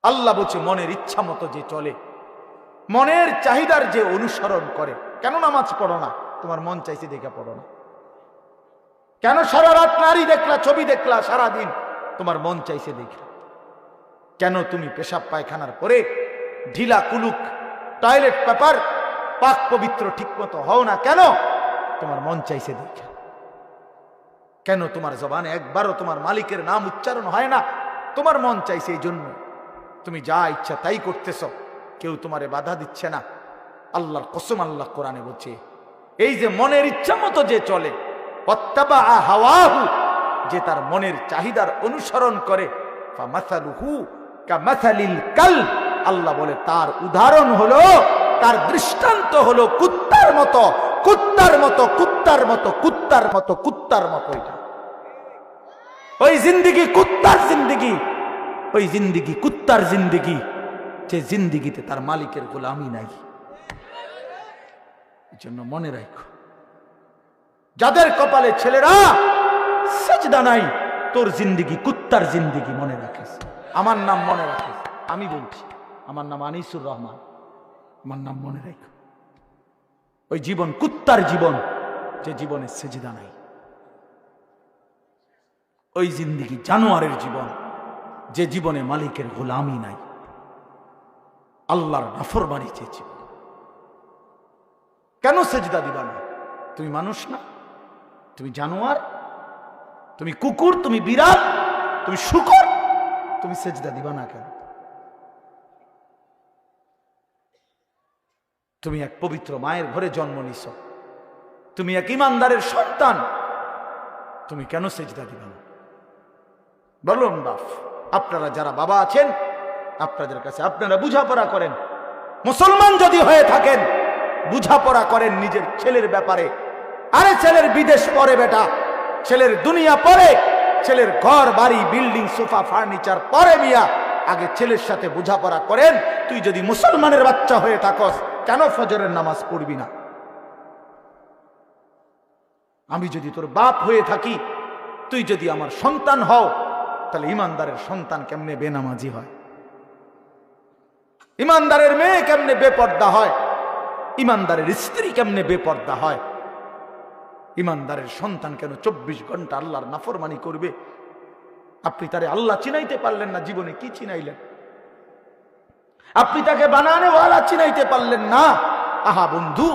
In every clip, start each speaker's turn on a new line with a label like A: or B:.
A: আল্লাহ বলছে মনের ইচ্ছা মতো যে চলে, মনের চাহিদার যে অনুসরণ করে। কেন নামাজ পড়ো না? তোমার মন চাইছে দেখে পড়ো না। কেন সারা রাত নারী দেখলা, ছবি দেখলা সারাদিন? তোমার মন চাইছে দেখে। কেন তুমি পেশাব পায়খানার পরে ঢিলা কুলুক টয়লেট পেপার পাক পবিত্র ঠিক মতো হও না? কেন? তোমার মন চাইছে দেখে। কেন তোমার জবানে একবারও তোমার মালিকের নাম উচ্চারণ হয় না? তোমার মন চাইছে এই জন্য। তুমি যা ইচ্ছা তাই করতেছ, কেউ তোমারে বাধা দিচ্ছে না। আল্লাহর কসম, আল্লাহ কোরআনে বলছে এই যে মনের ইচ্ছা মতো যে চলে, ওয়াত্তাবা হাওয়াহু, যে তার মনের চাহিদার অনুসরণ করে, ফামাসালুহু কামাসালিল কালব, আল্লাহ বলে তার উদাহরণ হলো, তার দৃষ্টান্ত হলো কুত্তার মতো, কুত্তার মতো, কুত্তার মতো, কুত্তার মতো, কুত্তার মতো। এটা ওই জিন্দেগি কুত্তার জিন্দেগি, ওই জিন্দেগি কুত্তার জিন্দেগি, যে জিন্দেগিতে তার মালিকের গোলামি নাই। এই জন্য মনে রাখো, যাদের কপালে ছেলেরা সেজদা নাই, তোর জিন্দেগি কুত্তার জিন্দেগি, মনে রাখিস। আমার নাম মনে রাখিস, আমি বলছি, আমার নাম আনিসুর রহমান, আমার নাম মনে রাখো। ওই জীবন কুত্তার জীবন, যে জীবনে সেজদা নাই। ওই জিন্দেগি জানোয়ারের জীবন, যে জীবনে মালিকের গোলামি নাই, আল্লাহর নাফরমানি যে জীবন। কেন সেজদা দিবা না? তুমি মানুষ না? তুমি জানোয়ার? তুমি কুকুর? তুমি বিড়াল? তুমি শূকর? তুমি সেজদা দিবা না কেন? তুমি এক পবিত্র মায়ের ঘরে জন্ম নিছ, তুমি এক ইমানদারের সন্তান, তুমি কেন সেজদা দিবা না? বলুন বাপ, আপনারা যারা বাবা আছেন, আপনাদের কাছে আপনারা বুঝাপড়া করেন। মুসলমান যদি হয়ে থাকেন, বুঝাপড়া করেন নিজের ছেলের ব্যাপারে। আরে ছেলের বিদেশ পরে বেটা, ছেলের দুনিয়া পরে, ছেলের ঘর বাড়ি বিল্ডিং সোফা ফার্নিচার পরে। মিয়া, আগে ছেলের সাথে বুঝাপড়া করেন। তুই যদি মুসলমানের বাচ্চা হয়ে থাকস, কেন ফজরের নামাজ পড়বি না? আমি যদি তোর বাপ হয়ে থাকি, তুই যদি আমার সন্তান হও, তাহলে ইমানদারের সন্তান কেমনে বেনামাজি হয়? ইমানদারের মেয়ে কেমনে বেপর্দা হয়? ইমানদারের স্ত্রী কেমনে বেপর্দা হয়? ইমানদারের সন্তান কেন 24 ঘন্টা আল্লাহর নাফরমানি করবে? আপনি তারে আল্লাহ চিনাইতে পারলেন না, জীবনে কি চিনাইলেন? আপনি তাকে বানানে ওয়ালা চিনাইতে পারলেন না। আহা বন্ধু,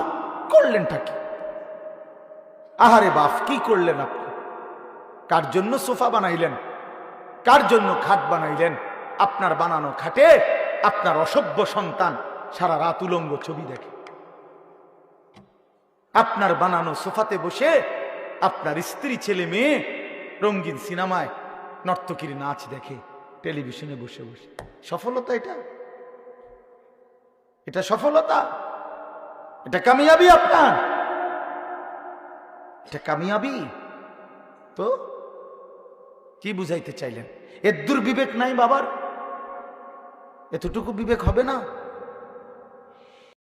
A: করলেনটা কি? আহারে বাপ, কি করলেন আপনি? কার জন্য সোফা বানাইলেন? কার জন্য খাট বানাইলেন? আপনার বানানো খাটে আপনার অসভ্য সন্তান সারা রাত উলঙ্গ ছবি দেখে। আপনার বানানো সোফাতে বসে আপনার স্ত্রী ছেলে মেয়ে রঙিন সিনেমায় নর্তকীর নাচ দেখে টেলিভিশনে বসে বসে। সফলতা এটা? এটা সফলতা? এটা কামিয়াবি আপনার? এটা কামিয়াবি? তো কি বুঝাইতে চাইলেন? এর দুর্বিবেক নাই বাবার? এতটুকু বিবেক হবে না?